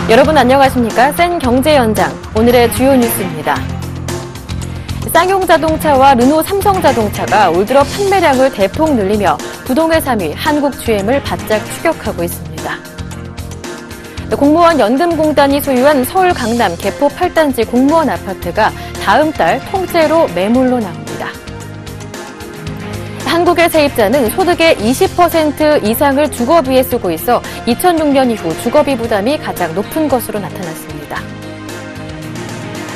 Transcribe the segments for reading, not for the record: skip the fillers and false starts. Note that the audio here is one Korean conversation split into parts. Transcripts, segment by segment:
여러분 안녕하십니까? 센 경제 연장 오늘의 주요 뉴스입니다. 쌍용 자동차와 르노 삼성 자동차가 올 들어 판매량을 대폭 늘리며 부동의 3위 한국 GM을 바짝 추격하고 있습니다. 공무원 연금공단이 소유한 서울 강남 개포 8단지 공무원 아파트가 다음 달 통째로 매물로 나옵니다. 한국의 세입자는 소득의 20% 이상을 주거비에 쓰고 있어 2006년 이후 주거비 부담이 가장 높은 것으로 나타났습니다.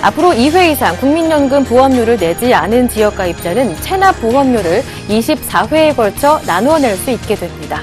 앞으로 2회 이상 국민연금 보험료를 내지 않은 지역 가입자는 체납 보험료를 24회에 걸쳐 나누어 낼 수 있게 됩니다.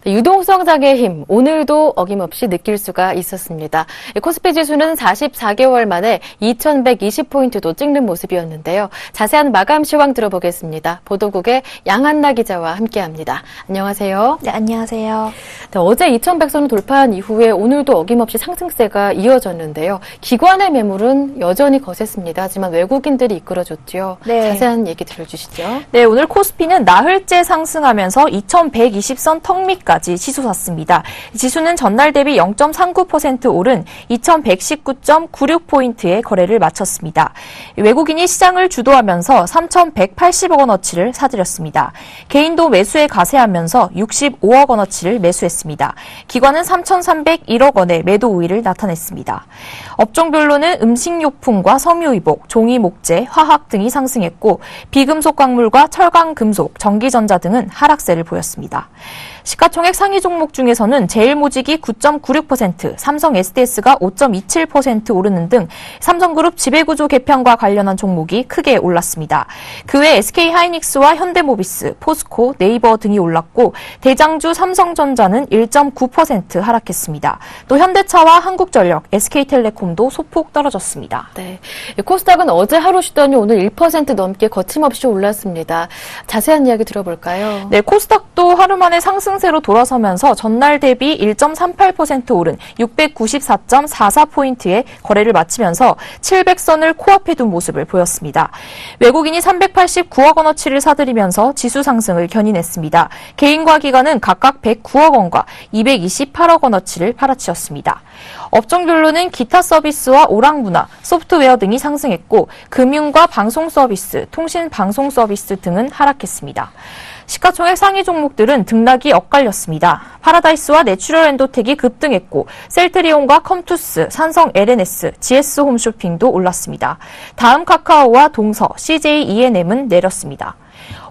유동성 장의 힘, 오늘도 어김없이 느낄 수가 있었습니다. 코스피 지수는 44개월 만에 2120포인트도 찍는 모습이었는데요. 자세한 마감 시황 들어보겠습니다. 보도국의 양한나 기자와 함께합니다. 안녕하세요. 네, 안녕하세요. 네, 어제 2100선을 돌파한 이후에 오늘도 어김없이 상승세가 이어졌는데요. 기관의 매물은 여전히 거셌습니다. 하지만 외국인들이 이끌어줬죠. 네. 자세한 얘기 들려주시죠. 네, 오늘 코스피는 나흘째 상승하면서 2120선 턱 밑까지 치솟았습니다. 지수는 전날 대비 0.39% 오른 2119.96포인트의 거래를 마쳤습니다. 외국인이 시장을 주도하면서 3,180억 원어치를 사들였습니다. 개인도 매수에 가세하면서 65억 원어치를 매수했습니다. 기관은 3,301억 원의 매도 우위를 나타냈습니다. 업종별로는 음식료품과 섬유의복, 종이목재, 화학 등이 상승했고 비금속 광물과 철강 금속, 전기전자 등은 하락세를 보였습니다. 시가총액 상위 종목 중에서는 제일모직이 9.96%, 삼성 SDS가 5.27% 오르는 등 삼성그룹 지배구조 개편과 관련한 종목이 크게 올랐습니다. 그 외 SK하이닉스와 현대모비스, 포스코, 네이버 등이 올랐고 대장주 삼성전자는 1.9% 하락했습니다. 또 현대차와 한국전력, SK텔레콤도 소폭 떨어졌습니다. 네, 코스닥은 어제 하루 쉬더니 오늘 1% 넘게 거침없이 올랐습니다. 자세한 이야기 들어볼까요? 네, 코스닥도 하루 만에 상승세로 돌아서면서 전날 대비 1.38% 오른 694.44포인트의 거래를 마치면서 700선을 코앞에 둔 모습을 보였습니다. 외국인이 389억 원어치를 사들이면서 지수 상승을 견인했습니다. 개인과 기관은 각각 109억 원과 228억 원어치를 팔아치웠습니다. 업종별로는 기타 서비스와 오락문화, 소프트웨어 등이 상승했고 금융과 방송 서비스, 통신 방송 서비스 등은 하락했습니다. 시가총액 상위 종목들은 등락이 엇갈렸습니다. 파라다이스와 내추럴 엔도텍이 급등했고 셀트리온과 컴투스, 삼성 LNS, GS 홈쇼핑도 올랐습니다. 다음 카카오와 동서, CJ E&M은 내렸습니다.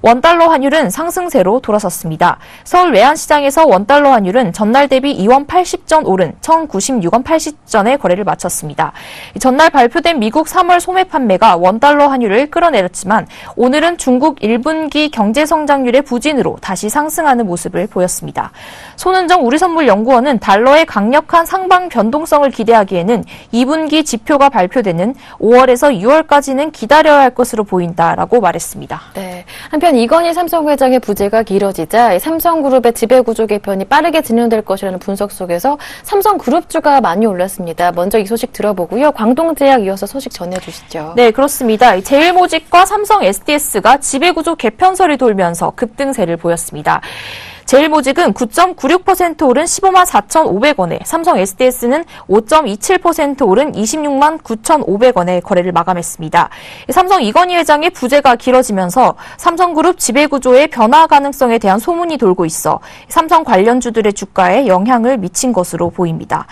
원달러 환율은 상승세로 돌아섰습니다. 서울 외환시장에서 원달러 환율은 전날 대비 2원 80전 오른 1,096원 80전에 거래를 마쳤습니다. 전날 발표된 미국 3월 소매 판매가 원달러 환율을 끌어내렸지만 오늘은 중국 1분기 경제성장률의 부진으로 다시 상승하는 모습을 보였습니다. 손은정 우리선물연구원은 달러의 강력한 상방 변동성을 기대하기에는 2분기 지표가 발표되는 5월에서 6월까지는 기다려야 할 것으로 보인다라고 말했습니다. 네. 한편 이건희 삼성 회장의 부재가 길어지자 삼성그룹의 지배구조 개편이 빠르게 진행될 것이라는 분석 속에서 삼성그룹주가 많이 올랐습니다. 먼저 이 소식 들어보고요. 광동제약 이어서 소식 전해주시죠. 네, 그렇습니다. 제일모직과 삼성 SDS가 지배구조 개편설이 돌면서 급등세를 보였습니다. 제일모직은 9.96% 오른 15만 4,500원에, 삼성 SDS는 5.27% 오른 26만 9,500원에 거래를 마감했습니다. 삼성 이건희 회장의 부재가 길어지면서 삼성그룹 지배구조의 변화 가능성에 대한 소문이 돌고 있어 삼성 관련주들의 주가에 영향을 미친 것으로 보입니다.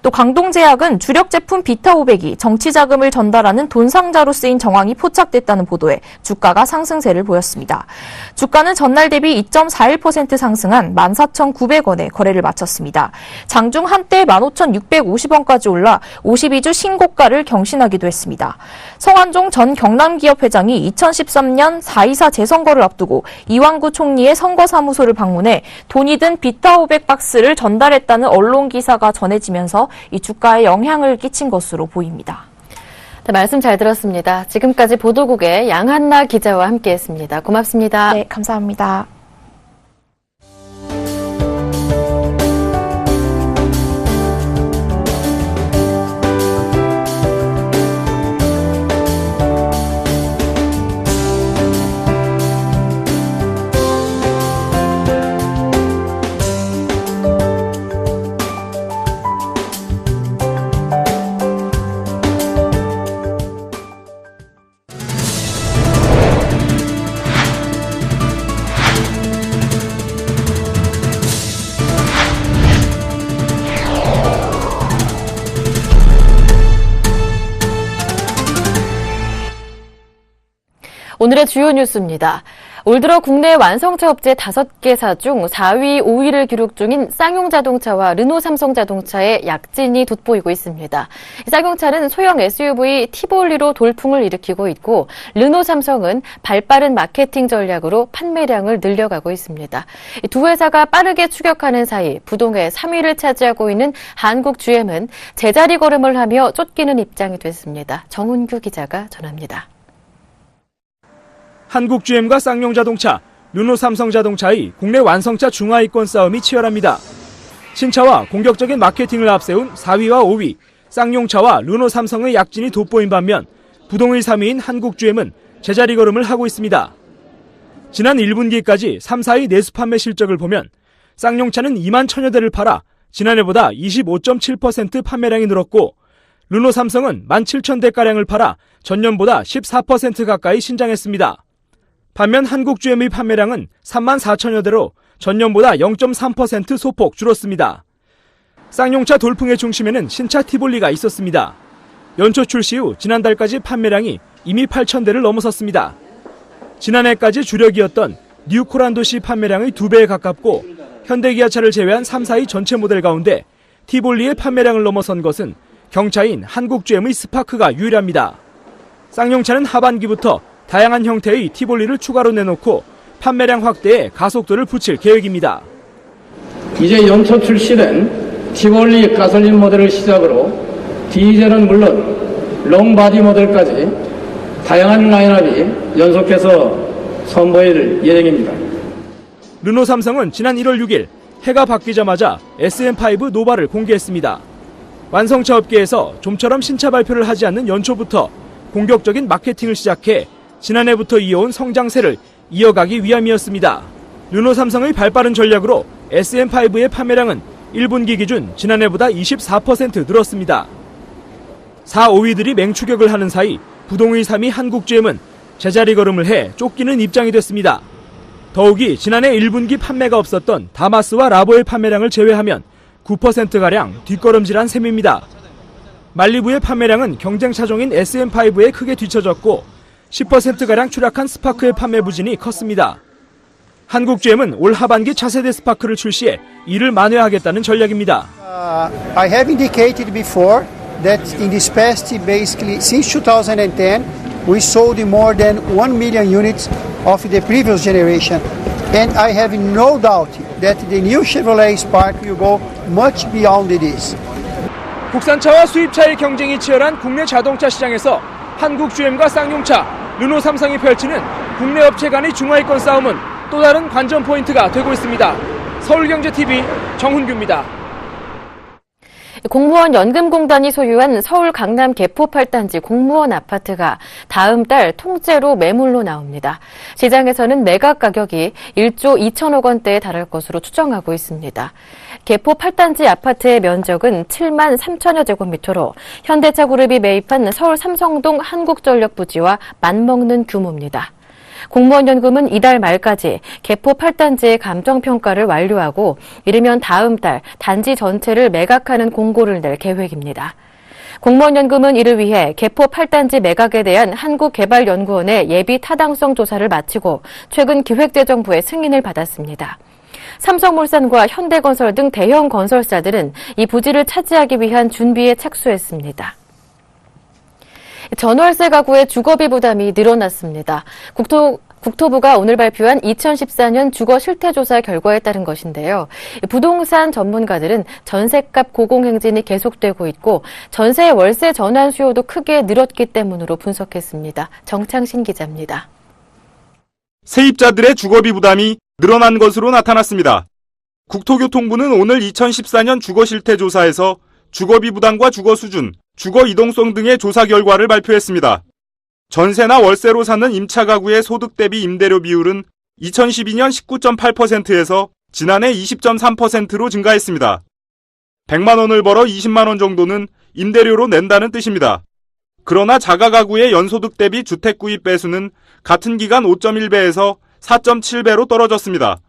또 광동제약은 주력 제품 비타500이 정치자금을 전달하는 돈상자로 쓰인 정황이 포착됐다는 보도에 주가가 상승세를 보였습니다. 주가는 전날 대비 2.41% 상승한 14,900원에 거래를 마쳤습니다. 장중 한때 15,650원까지 올라 52주 신고가를 경신하기도 했습니다. 성완종 전 경남기업 회장이 2013년 4.24 재선거를 앞두고 이완구 총리의 선거사무소를 방문해 돈이 든 비타500 박스를 전달했다는 언론 기사가 전해지면서 이 주가에 영향을 끼친 것으로 보입니다. 네, 말씀 잘 들었습니다. 지금까지 보도국의 양한나 기자와 함께했습니다. 고맙습니다. 네, 감사합니다. 오늘의 주요 뉴스입니다. 올 들어 국내 완성차 업체 5개사 중 4위, 5위를 기록 중인 쌍용자동차와 르노삼성자동차의 약진이 돋보이고 있습니다. 쌍용차는 소형 SUV 티볼리로 돌풍을 일으키고 있고 르노삼성은 발빠른 마케팅 전략으로 판매량을 늘려가고 있습니다. 두 회사가 빠르게 추격하는 사이 부동의 3위를 차지하고 있는 한국 GM은 제자리 걸음을 하며 쫓기는 입장이 됐습니다. 정훈규 기자가 전합니다. 한국 GM과 쌍용자동차, 르노삼성자동차의 국내 완성차 중하위권 싸움이 치열합니다. 신차와 공격적인 마케팅을 앞세운 4위와 5위, 쌍용차와 르노삼성의 약진이 돋보인 반면 부동의 3위인 한국 GM은 제자리 걸음을 하고 있습니다. 지난 1분기까지 3, 4위 내수 판매 실적을 보면 쌍용차는 2만 1,000여 대를 팔아 지난해보다 25.7% 판매량이 늘었고 르노삼성은 17,000대가량을 팔아 전년보다 14% 가까이 신장했습니다. 반면 한국 GM의 판매량은 3만 4천여 대로 전년보다 0.3% 소폭 줄었습니다. 쌍용차 돌풍의 중심에는 신차 티볼리가 있었습니다. 연초 출시 후 지난달까지 판매량이 이미 8,000대를 넘어섰습니다. 지난해까지 주력이었던 뉴 코란도시 판매량의 2배에 가깝고 현대기아차를 제외한 3, 4위 전체 모델 가운데 티볼리의 판매량을 넘어선 것은 경차인 한국 GM의 스파크가 유일합니다. 쌍용차는 하반기부터 다양한 형태의 티볼리를 추가로 내놓고 판매량 확대에 가속도를 붙일 계획입니다. 이제 연초 출시된 티볼리 가솔린 모델을 시작으로 디젤은 물론 롱바디 모델까지 다양한 라인업이 연속해서 선보일 예정입니다. 르노삼성은 지난 1월 6일 해가 바뀌자마자 SM5 노바를 공개했습니다. 완성차 업계에서 좀처럼 신차 발표를 하지 않는 연초부터 공격적인 마케팅을 시작해 지난해부터 이어온 성장세를 이어가기 위함이었습니다. 르노삼성의 발빠른 전략으로 SM5의 판매량은 1분기 기준 지난해보다 24% 늘었습니다. 4, 5위들이 맹추격을 하는 사이 부동의 3위 한국 GM은 제자리 걸음을 해 쫓기는 입장이 됐습니다. 더욱이 지난해 1분기 판매가 없었던 다마스와 라보의 판매량을 제외하면 9%가량 뒷걸음질한 셈입니다. 말리부의 판매량은 경쟁 차종인 SM5에 크게 뒤처졌고 10%가량 추락한 스파크의 판매 부진이 컸습니다. 한국 GM은 올 하반기 차세대 스파크를 출시해 이를 만회하겠다는 전략입니다. I have indicated before that in this past, basically since 2010, we sold more than 1 million units of the previous generation. And I have no doubt that the new Chevrolet Spark will go much beyond this. 국산차와 수입차의 경쟁이 치열한 국내 자동차 시장에서 한국 GM과 쌍용차, 르노삼성이 펼치는 국내 업체 간의 중하위권 싸움은 또 다른 관전 포인트가 되고 있습니다. 서울경제TV 정훈규입니다. 공무원 연금공단이 소유한 서울 강남 개포 8단지 공무원 아파트가 다음 달 통째로 매물로 나옵니다. 시장에서는 매각 가격이 1조 2천억 원대에 달할 것으로 추정하고 있습니다. 개포 8단지 아파트의 면적은 7만 3천여 제곱미터로 현대차그룹이 매입한 서울 삼성동 한국전력 부지와 맞먹는 규모입니다. 공무원연금은 이달 말까지 개포 8단지의 감정평가를 완료하고 이르면 다음 달 단지 전체를 매각하는 공고를 낼 계획입니다. 공무원연금은 이를 위해 개포 8단지 매각에 대한 한국개발연구원의 예비 타당성 조사를 마치고 최근 기획재정부의 승인을 받았습니다. 삼성물산과 현대건설 등 대형 건설사들은 이 부지를 차지하기 위한 준비에 착수했습니다. 전월세 가구의 주거비 부담이 늘어났습니다. 국토부가 오늘 발표한 2014년 주거 실태조사 결과에 따른 것인데요. 부동산 전문가들은 전셋값 고공행진이 계속되고 있고 전세 월세 전환 수요도 크게 늘었기 때문으로 분석했습니다. 정창신 기자입니다. 세입자들의 주거비 부담이 늘어난 것으로 나타났습니다. 국토교통부는 오늘 2014년 주거 실태조사에서 주거비 부담과 주거 수준, 주거 이동성 등의 조사 결과를 발표했습니다. 전세나 월세로 사는 임차 가구의 소득 대비 임대료 비율은 2012년 19.8%에서 지난해 20.3%로 증가했습니다. 100만 원을 벌어 20만 원 정도는 임대료로 낸다는 뜻입니다. 그러나 자가 가구의 연소득 대비 주택 구입 배수는 같은 기간 5.1배에서 4.7배로 떨어졌습니다.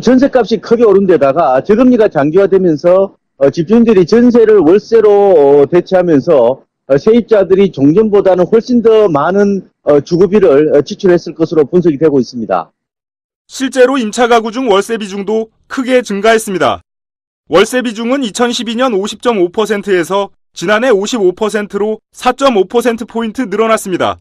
전세값이 크게 오른 데다가 저금리가 장기화되면서 집주인들이 전세를 월세로 대체하면서 세입자들이 종전보다는 훨씬 더 많은 주거비를 지출했을 것으로 분석이 되고 있습니다. 실제로 임차 가구 중 월세 비중도 크게 증가했습니다. 월세 비중은 2012년 50.5%에서 지난해 55%로 4.5%포인트 늘어났습니다.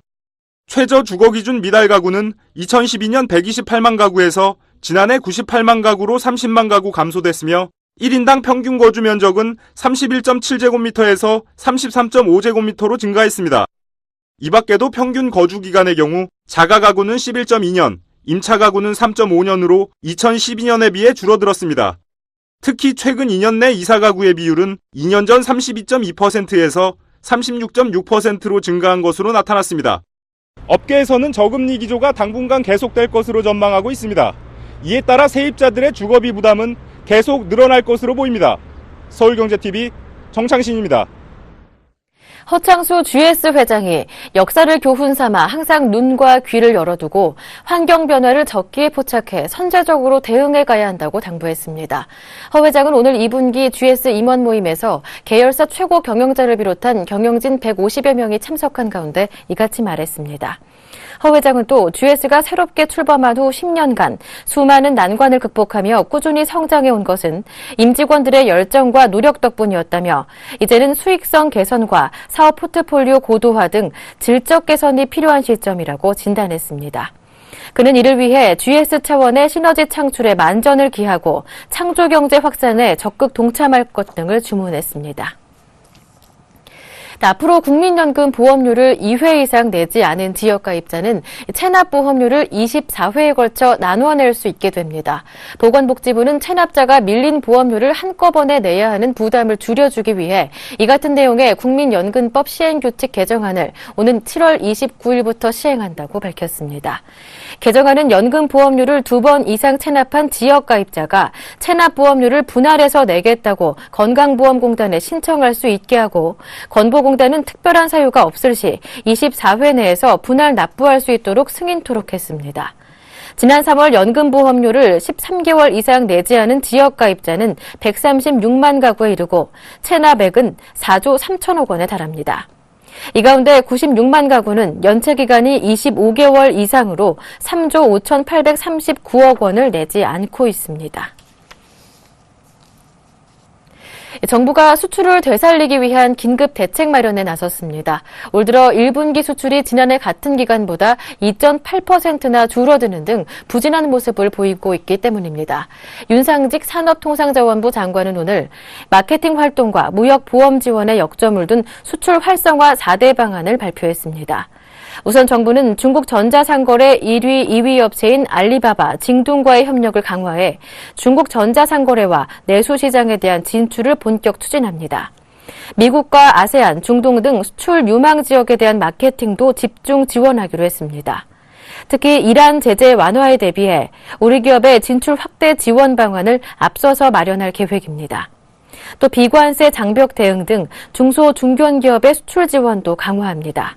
최저 주거 기준 미달 가구는 2012년 128만 가구에서 지난해 98만 가구로 30만 가구 감소됐으며 1인당 평균 거주 면적은 31.7제곱미터에서 33.5제곱미터로 증가했습니다. 이 밖에도 평균 거주 기간의 경우 자가 가구는 11.2년, 임차 가구는 3.5년으로 2012년에 비해 줄어들었습니다. 특히 최근 2년 내 이사 가구의 비율은 2년 전 32.2%에서 36.6%로 증가한 것으로 나타났습니다. 업계에서는 저금리 기조가 당분간 계속될 것으로 전망하고 있습니다. 이에 따라 세입자들의 주거비 부담은 계속 늘어날 것으로 보입니다. 서울경제TV 정창신입니다. 허창수 GS 회장이 역사를 교훈 삼아 항상 눈과 귀를 열어두고 환경 변화를 적기에 포착해 선제적으로 대응해 가야 한다고 당부했습니다. 허 회장은 오늘 2분기 GS 임원 모임에서 계열사 최고 경영자를 비롯한 경영진 150여 명이 참석한 가운데 이같이 말했습니다. 허 회장은 또 GS가 새롭게 출범한 후 10년간 수많은 난관을 극복하며 꾸준히 성장해 온 것은 임직원들의 열정과 노력 덕분이었다며 이제는 수익성 개선과 사업 포트폴리오 고도화 등 질적 개선이 필요한 시점이라고 진단했습니다. 그는 이를 위해 GS 차원의 시너지 창출에 만전을 기하고 창조경제 확산에 적극 동참할 것 등을 주문했습니다. 앞으로 국민연금 보험료를 2회 이상 내지 않은 지역가입자는 체납보험료를 24회에 걸쳐 나누어 낼 수 있게 됩니다. 보건복지부는 체납자가 밀린 보험료를 한꺼번에 내야 하는 부담을 줄여주기 위해 이 같은 내용의 국민연금법 시행규칙 개정안을 오는 7월 29일부터 시행한다고 밝혔습니다. 개정안은 연금보험료를 2번 이상 체납한 지역가입자가 체납보험료를 분할해서 내겠다고 건강보험공단에 신청할 수 있게 하고 건보공단은 특별한 사유가 없을 시 24회 내에서 분할 납부할 수 있도록 승인토록 했습니다. 지난 3월 연금보험료를 13개월 이상 내지 않은 지역가입자는 136만 가구에 이르고 체납액은 4조 3천억 원에 달합니다. 이 가운데 96만 가구는 연체 기간이 25개월 이상으로 3조 5,839억 원을 내지 않고 있습니다. 정부가 수출을 되살리기 위한 긴급 대책 마련에 나섰습니다. 올 들어 1분기 수출이 지난해 같은 기간보다 2.8%나 줄어드는 등 부진한 모습을 보이고 있기 때문입니다. 윤상직 산업통상자원부 장관은 오늘 마케팅 활동과 무역 보험 지원에 역점을 둔 수출 활성화 4대 방안을 발표했습니다. 우선 정부는 중국 전자상거래 1위, 2위 업체인 알리바바, 징둥과의 협력을 강화해 중국 전자상거래와 내수시장에 대한 진출을 본격 추진합니다. 미국과 아세안, 중동 등 수출 유망 지역에 대한 마케팅도 집중 지원하기로 했습니다. 특히 이란 제재 완화에 대비해 우리 기업의 진출 확대 지원 방안을 앞서서 마련할 계획입니다. 또 비관세 장벽 대응 등 중소 중견 기업의 수출 지원도 강화합니다.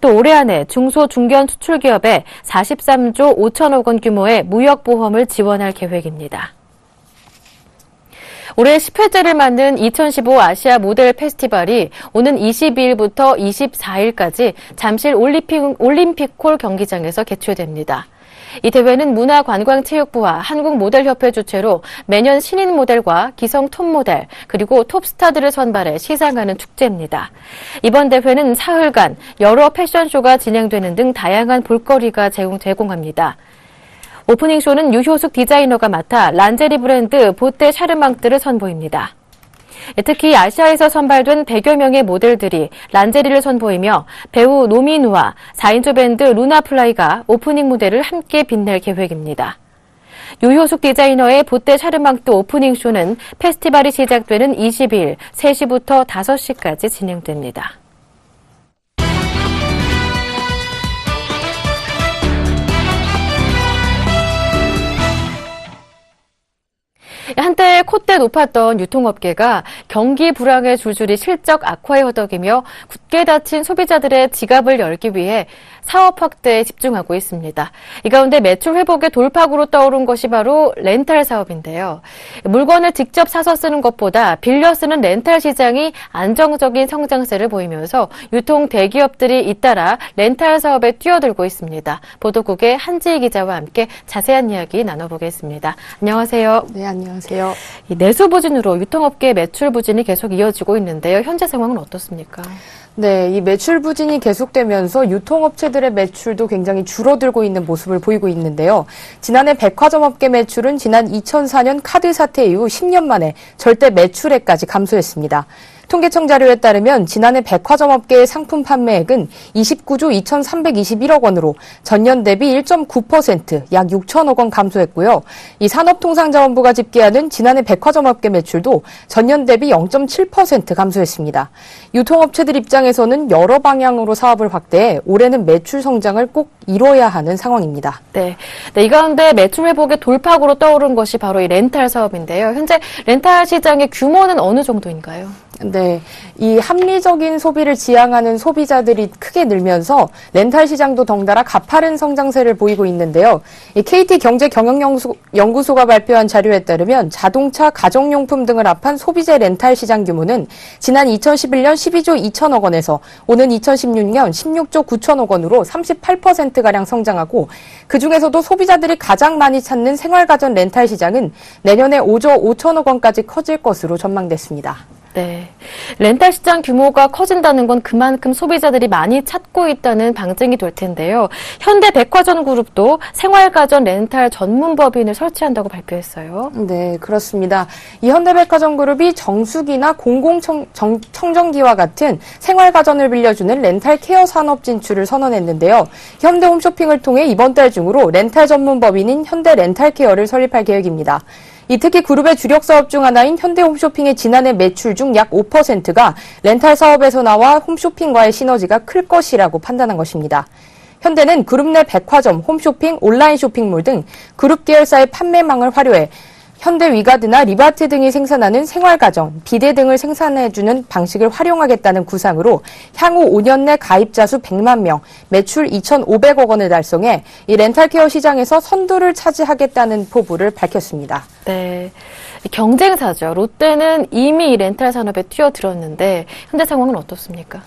또 올해 안에 중소 중견 수출 기업에 43조 5천억 원 규모의 무역 보험을 지원할 계획입니다. 올해 10회째를 맞는 2015 아시아 모델 페스티벌이 오는 22일부터 24일까지 잠실 올림픽홀 경기장에서 개최됩니다. 이 대회는 문화관광체육부와 한국모델협회 주최로 매년 신인 모델과 기성 톱 모델 그리고 톱스타들을 선발해 시상하는 축제입니다. 이번 대회는 사흘간 여러 패션쇼가 진행되는 등 다양한 볼거리가 제공합니다. 오프닝 쇼는 유효숙 디자이너가 맡아 란제리 브랜드 보떼 샤르망트를 선보입니다. 특히 아시아에서 선발된 100여 명의 모델들이 란제리를 선보이며 배우 노민우와 4인조 밴드 루나플라이가 오프닝 무대를 함께 빛낼 계획입니다. 유효숙 디자이너의 보떼 샤르망트 오프닝 쇼는 페스티벌이 시작되는 20일 3시부터 5시까지 진행됩니다. 한때 콧대 높았던 유통업계가 경기 불황에 줄줄이 실적 악화에 허덕이며 굳게 닫힌 소비자들의 지갑을 열기 위해 사업 확대에 집중하고 있습니다. 이 가운데 매출 회복의 돌파구로 떠오른 것이 바로 렌탈 사업인데요. 물건을 직접 사서 쓰는 것보다 빌려 쓰는 렌탈 시장이 안정적인 성장세를 보이면서 유통 대기업들이 잇따라 렌탈 사업에 뛰어들고 있습니다. 보도국의 한지희 기자와 함께 자세한 이야기 나눠보겠습니다. 안녕하세요. 네, 안녕하세요. 이 내수 부진으로 유통업계 매출 부진이 계속 이어지고 있는데요. 현재 상황은 어떻습니까? 네, 이 매출 부진이 계속되면서 유통업체들의 매출도 굉장히 줄어들고 있는 모습을 보이고 있는데요. 지난해 백화점업계 매출은 지난 2004년 카드 사태 이후 10년 만에 절대 매출액까지 감소했습니다. 통계청 자료에 따르면 지난해 백화점업계의 상품 판매액은 29조 2,321억 원으로 전년 대비 1.9% 약 6천억 원 감소했고요. 이 산업통상자원부가 집계하는 지난해 백화점업계 매출도 전년 대비 0.7% 감소했습니다. 유통업체들 입장에서는 여러 방향으로 사업을 확대해 올해는 매출 성장을 꼭 이뤄야 하는 상황입니다. 네, 이 가운데 매출 회복의 돌파구로 떠오른 것이 바로 이 렌탈 사업인데요. 현재 렌탈 시장의 규모는 어느 정도인가요? 네, 이 합리적인 소비를 지향하는 소비자들이 크게 늘면서 렌탈 시장도 덩달아 가파른 성장세를 보이고 있는데요. 이 KT 경제경영연구소가 발표한 자료에 따르면 자동차, 가정용품 등을 합한 소비재 렌탈 시장 규모는 지난 2011년 12조 2천억 원에서 오는 2016년 16조 9천억 원으로 38%가량 성장하고 그중에서도 소비자들이 가장 많이 찾는 생활가전 렌탈 시장은 내년에 5조 5천억 원까지 커질 것으로 전망됐습니다. 네, 렌탈 시장 규모가 커진다는 건 그만큼 소비자들이 많이 찾고 있다는 방증이 될 텐데요. 현대백화점그룹도 생활가전 렌탈 전문법인을 설치한다고 발표했어요. 네, 그렇습니다. 이 현대백화점그룹이 정수기나 공공청정기와 같은 생활가전을 빌려주는 렌탈 케어 산업 진출을 선언했는데요. 현대홈쇼핑을 통해 이번 달 중으로 렌탈 전문법인인 현대렌탈케어를 설립할 계획입니다. 특히 그룹의 주력 사업 중 하나인 현대홈쇼핑의 지난해 매출 중 약 5%가 렌탈 사업에서 나와 홈쇼핑과의 시너지가 클 것이라고 판단한 것입니다. 현대는 그룹 내 백화점, 홈쇼핑, 온라인 쇼핑몰 등 그룹 계열사의 판매망을 활용해 현대 위가드나 리바트 등이 생산하는 생활가전, 비데 등을 생산해주는 방식을 활용하겠다는 구상으로 향후 5년 내 가입자 수 100만 명, 매출 2,500억 원을 달성해 이 렌탈케어 시장에서 선두를 차지하겠다는 포부를 밝혔습니다. 네, 경쟁사죠. 롯데는 이미 이 렌탈 산업에 뛰어들었는데 현재 상황은 어떻습니까?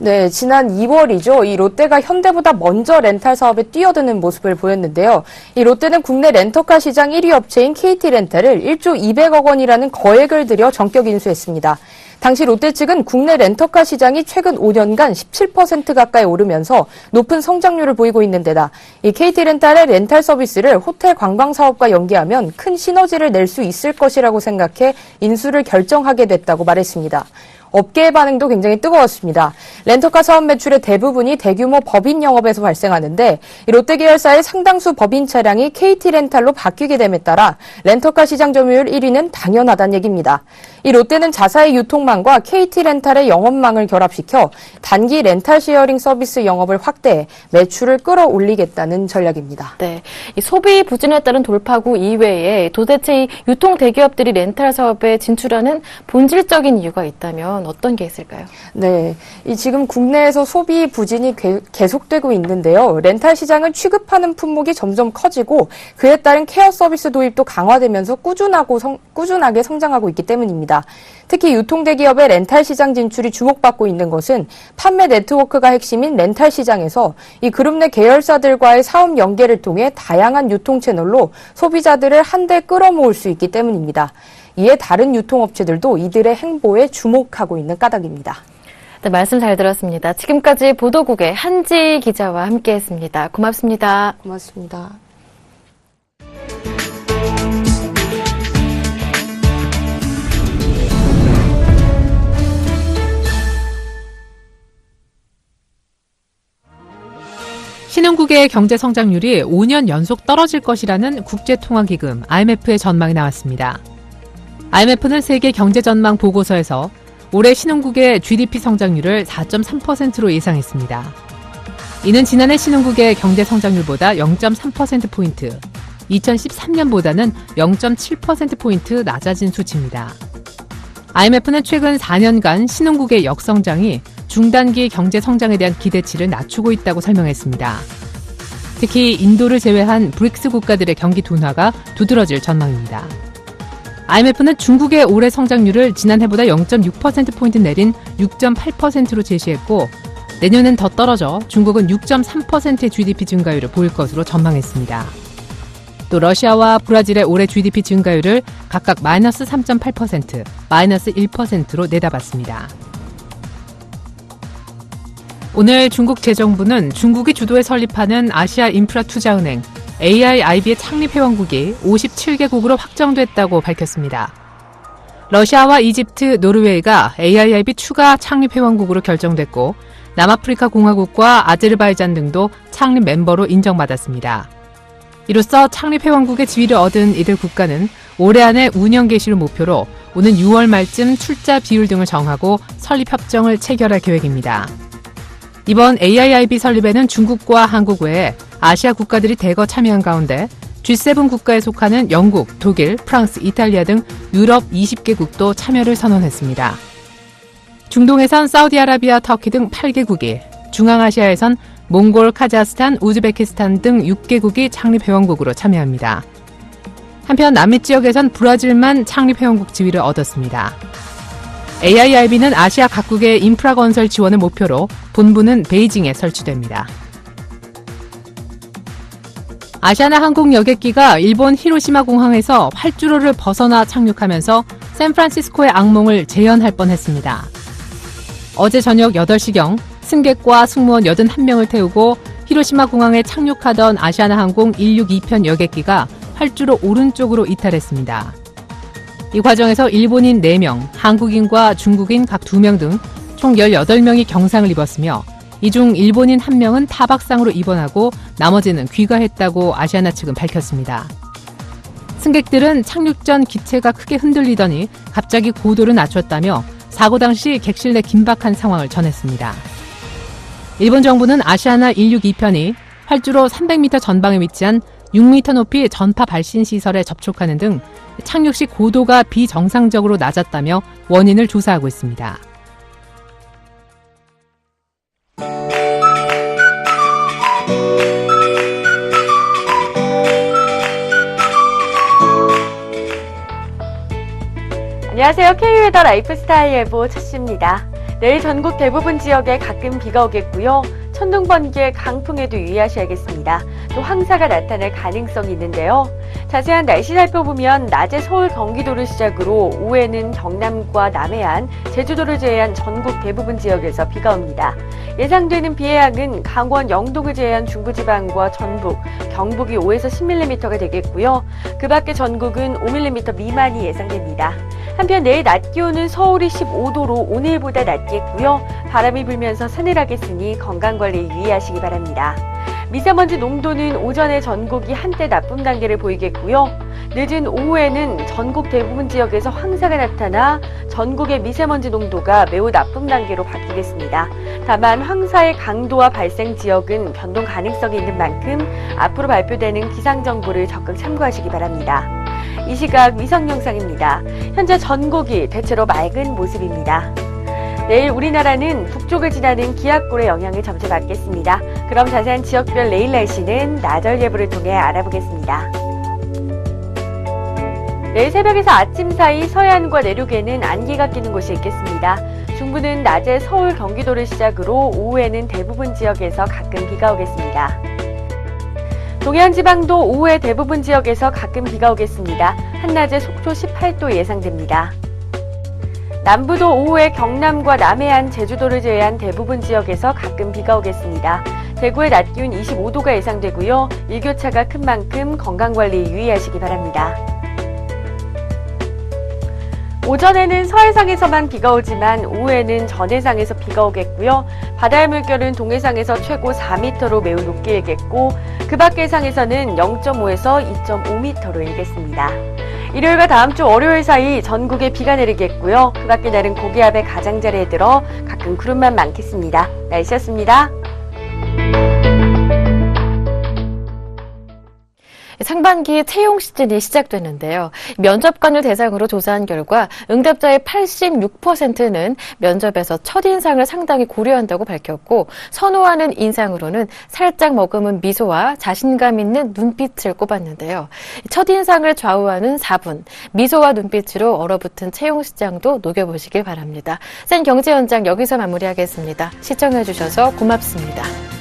네, 지난 2월이죠. 이 롯데가 현대보다 먼저 렌탈 사업에 뛰어드는 모습을 보였는데요. 이 롯데는 국내 렌터카 시장 1위 업체인 KT렌탈을 1조 200억 원이라는 거액을 들여 전격 인수했습니다. 당시 롯데 측은 국내 렌터카 시장이 최근 5년간 17% 가까이 오르면서 높은 성장률을 보이고 있는 데다 이 KT렌탈의 렌탈 서비스를 호텔 관광 사업과 연계하면 큰 시너지를 낼 수 있을 것이라고 생각해 인수를 결정하게 됐다고 말했습니다. 업계의 반응도 굉장히 뜨거웠습니다. 렌터카 사업 매출의 대부분이 대규모 법인 영업에서 발생하는데 이 롯데 계열사의 상당수 법인 차량이 KT 렌탈로 바뀌게 됨에 따라 렌터카 시장 점유율 1위는 당연하다는 얘기입니다. 이 롯데는 자사의 유통망과 KT 렌탈의 영업망을 결합시켜 단기 렌탈 시어링 서비스 영업을 확대해 매출을 끌어올리겠다는 전략입니다. 네, 이 소비 부진에 따른 돌파구 이외에 도대체 이 유통 대기업들이 렌탈 사업에 진출하는 본질적인 이유가 있다면 어떤 게 있을까요? 네, 지금 국내에서 소비 부진이 계속되고 있는데요. 렌탈 시장은 취급하는 품목이 점점 커지고 그에 따른 케어 서비스 도입도 강화되면서 꾸준하게 성장하고 있기 때문입니다. 특히 유통대기업의 렌탈 시장 진출이 주목받고 있는 것은 판매 네트워크가 핵심인 렌탈 시장에서 이 그룹 내 계열사들과의 사업 연계를 통해 다양한 유통 채널로 소비자들을 한데 끌어모을 수 있기 때문입니다. 이에 다른 유통업체들도 이들의 행보에 주목하고 있는 까닭입니다. 네, 말씀 잘 들었습니다. 지금까지 보도국의 한지희 기자와 함께했습니다. 고맙습니다. 고맙습니다. 신흥국의 경제 성장률이 5년 연속 떨어질 것이라는 국제통화기금 IMF의 전망이 나왔습니다. IMF는 세계 경제 전망 보고서에서 올해 신흥국의 GDP 성장률을 4.3%로 예상했습니다. 이는 지난해 신흥국의 경제 성장률보다 0.3%포인트, 2013년보다는 0.7%포인트 낮아진 수치입니다. IMF는 최근 4년간 신흥국의 역성장이 중단기 경제 성장에 대한 기대치를 낮추고 있다고 설명했습니다. 특히 인도를 제외한 브릭스 국가들의 경기 둔화가 두드러질 전망입니다. IMF는 중국의 올해 성장률을 지난해보다 0.6%포인트 내린 6.8%로 제시했고 내년엔 더 떨어져 중국은 6.3%의 GDP 증가율을 보일 것으로 전망했습니다. 또 러시아와 브라질의 올해 GDP 증가율을 각각 마이너스 3.8%, 마이너스 1%로 내다봤습니다. 오늘 중국 재정부는 중국이 주도해 설립하는 아시아 인프라 투자은행 AIIB의 창립 회원국이 57개국으로 확정됐다고 밝혔습니다. 러시아와 이집트, 노르웨이가 AIIB 추가 창립 회원국으로 결정됐고 남아프리카 공화국과 아제르바이잔 등도 창립 멤버로 인정받았습니다. 이로써 창립 회원국의 지위를 얻은 이들 국가는 올해 안에 운영 개시를 목표로 오는 6월 말쯤 출자 비율 등을 정하고 설립 협정을 체결할 계획입니다. 이번 AIIB 설립에는 중국과 한국 외에 아시아 국가들이 대거 참여한 가운데 G7 국가에 속하는 영국, 독일, 프랑스, 이탈리아 등 유럽 20개국도 참여를 선언했습니다. 중동에선 사우디아라비아, 터키 등 8개국이, 중앙아시아에선 몽골, 카자흐스탄, 우즈베키스탄 등 6개국이 창립 회원국으로 참여합니다. 한편 남미 지역에선 브라질만 창립 회원국 지위를 얻었습니다. AIIB는 아시아 각국의 인프라 건설 지원을 목표로 본부는 베이징에 설치됩니다. 아시아나 항공 여객기가 일본 히로시마 공항에서 활주로를 벗어나 착륙하면서 샌프란시스코의 악몽을 재현할 뻔했습니다. 어제 저녁 8시경 승객과 승무원 81명을 태우고 히로시마 공항에 착륙하던 아시아나 항공 162편 여객기가 활주로 오른쪽으로 이탈했습니다. 이 과정에서 일본인 4명, 한국인과 중국인 각 2명 등 총 18명이 경상을 입었으며 이 중 일본인 1명은 타박상으로 입원하고 나머지는 귀가했다고 아시아나 측은 밝혔습니다. 승객들은 착륙 전 기체가 크게 흔들리더니 갑자기 고도를 낮췄다며 사고 당시 객실 내 긴박한 상황을 전했습니다. 일본 정부는 아시아나 162편이 활주로 300m 전방에 위치한 6m 높이 전파 발신 시설에 접촉하는 등 착륙 시 고도가 비정상적으로 낮았다며 원인을 조사하고 있습니다. 안녕하세요. K웨더 라이프스타일 예보 첫씨입니다. 내일 전국 대부분 지역에 가끔 비가 오겠고요. 천둥, 번개, 강풍에도 유의하셔야겠습니다. 또 황사가 나타날 가능성이 있는데요. 자세한 날씨 살펴보면 낮에 서울, 경기도를 시작으로 오후에는 경남과 남해안, 제주도를 제외한 전국 대부분 지역에서 비가 옵니다. 예상되는 비의 양은 강원, 영동을 제외한 중부지방과 전북, 경북이 5에서 10mm가 되겠고요. 그 밖에 전국은 5mm 미만이 예상됩니다. 한편 내일 낮 기온은 서울이 15도로 오늘보다 낮겠고요. 바람이 불면서 서늘하겠으니 건강관리에 유의하시기 바랍니다. 미세먼지 농도는 오전에 전국이 한때 나쁨 단계를 보이겠고요. 늦은 오후에는 전국 대부분 지역에서 황사가 나타나 전국의 미세먼지 농도가 매우 나쁨 단계로 바뀌겠습니다. 다만 황사의 강도와 발생 지역은 변동 가능성이 있는 만큼 앞으로 발표되는 기상정보를 적극 참고하시기 바랍니다. 이 시각 위성 영상입니다. 현재 전국이 대체로 맑은 모습입니다. 내일 우리나라는 북쪽을 지나는 기압골의 영향을 점차 받겠습니다. 그럼 자세한 지역별 내일 날씨는 나절 예보를 통해 알아보겠습니다. 내일 새벽에서 아침 사이 서해안과 내륙에는 안개가 끼는 곳이 있겠습니다. 중부는 낮에 서울, 경기도를 시작으로 오후에는 대부분 지역에서 가끔 비가 오겠습니다. 동해안 지방도 오후에 대부분 지역에서 가끔 비가 오겠습니다. 한낮에 속초 18도 예상됩니다. 남부도 오후에 경남과 남해안, 제주도를 제외한 대부분 지역에서 가끔 비가 오겠습니다. 대구의 낮 기온 25도가 예상되고요. 일교차가 큰 만큼 건강관리에 유의하시기 바랍니다. 오전에는 서해상에서만 비가 오지만 오후에는 전해상에서 비가 오겠고요. 바다의 물결은 동해상에서 최고 4m로 매우 높게 일겠고 그 밖의 상에서는 0.5에서 2.5m로 일겠습니다. 일요일과 다음 주 월요일 사이 전국에 비가 내리겠고요. 그 밖의 날은 고기압의 가장자리에 들어 가끔 구름만 많겠습니다. 날씨였습니다. 상반기 채용 시즌이 시작되는데요. 면접관을 대상으로 조사한 결과 응답자의 86%는 면접에서 첫인상을 상당히 고려한다고 밝혔고 선호하는 인상으로는 살짝 머금은 미소와 자신감 있는 눈빛을 꼽았는데요. 첫인상을 좌우하는 4분, 미소와 눈빛으로 얼어붙은 채용 시장도 녹여보시길 바랍니다. 센 경제 현장 여기서 마무리하겠습니다. 시청해주셔서 고맙습니다.